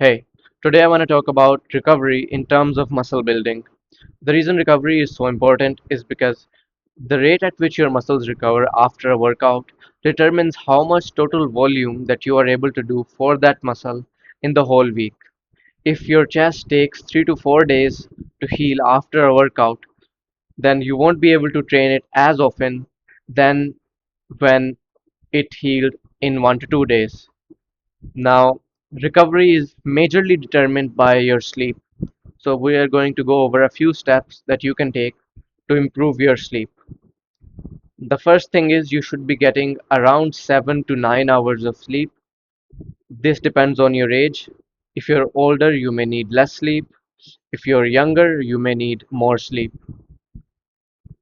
Hey, today I want to talk about recovery in terms of muscle building. The reason recovery is so important is because the rate at which your muscles recover after a workout determines how much total volume that you are able to do for that muscle in the whole week. If your chest takes 3 to 4 days to heal after a workout, then you won't be able to train it as often than when it healed in 1 to 2 days. Now, recovery is majorly determined by your sleep. So, we are going to go over a few steps that you can take to improve your sleep. The first thing is you should be getting around 7 to 9 hours of sleep. This depends on your age. If you're older, you may need less sleep. If you're younger, you may need more sleep.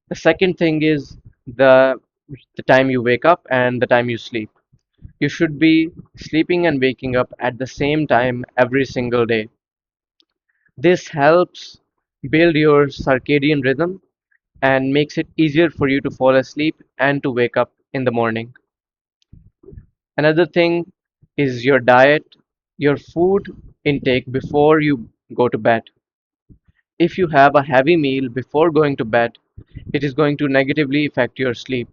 The second thing is the the time you wake up and the time you sleep. You should be sleeping and waking up at the same time every single day. This helps build your circadian rhythm and makes it easier for you to fall asleep and to wake up in the morning. Another thing is your diet, your food intake before you go to bed. If you have a heavy meal before going to bed, it is going to negatively affect your sleep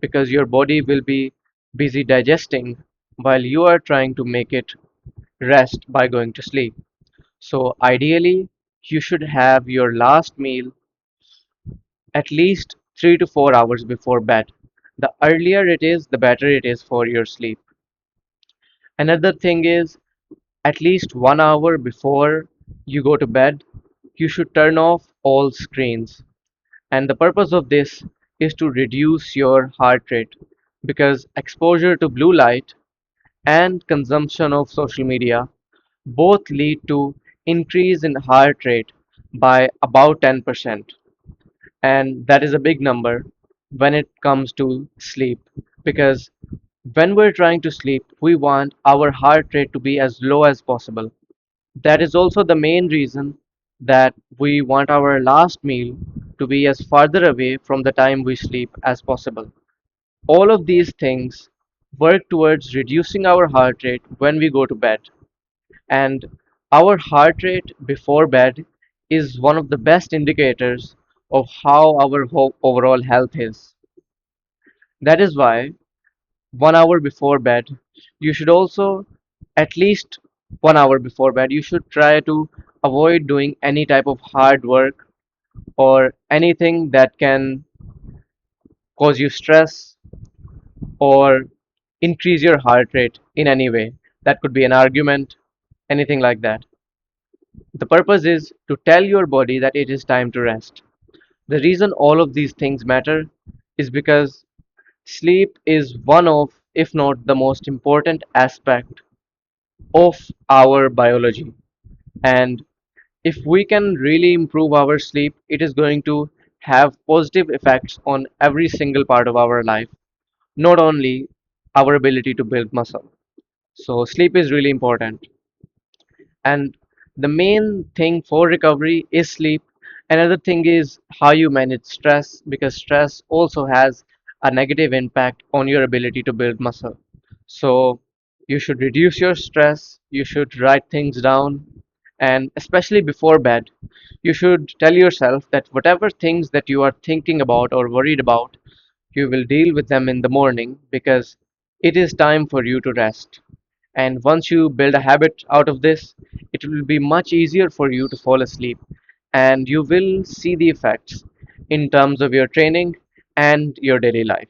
because your body will be busy digesting while you are trying to make it rest by going to sleep. So, ideally, you should have your last meal at least 3 to 4 hours before bed. The earlier it is, the better it is for your sleep. Another thing is at least 1 hour before you go to bed, you should turn off all screens. And the purpose of this is to reduce your heart rate because exposure to blue light and consumption of social media both lead to increase in heart rate by about 10%, and that is a big number when it comes to sleep because when we're trying to sleep we want our heart rate to be as low as possible. That is also the main reason that we want our last meal to be as farther away from the time we sleep as possible. All of these things work towards reducing our heart rate when we go to bed, and our heart rate before bed is one of the best indicators of how our overall health is. That is why 1 hour before bed, you should also, at least 1 hour before bed, you should try to avoid doing any type of hard work or anything that can cause you stress or increase your heart rate in any way. That could be an argument, anything like that. The purpose is to tell your body that it is time to rest. The reason all of these things matter is because sleep is one of, if not the most important aspect of our biology. And if we can really improve our sleep, it is going to have positive effects on every single part of our life, not only our ability to build muscle. So, sleep is really important. And the main thing for recovery is sleep. Another thing is how you manage stress because stress also has a negative impact on your ability to build muscle. So you should reduce your stress, you should write things down, and especially before bed, you should tell yourself that whatever things that you are thinking about or worried about, you will deal with them in the morning because it is time for you to rest. And once you build a habit out of this, it will be much easier for you to fall asleep. And you will see the effects in terms of your training and your daily life.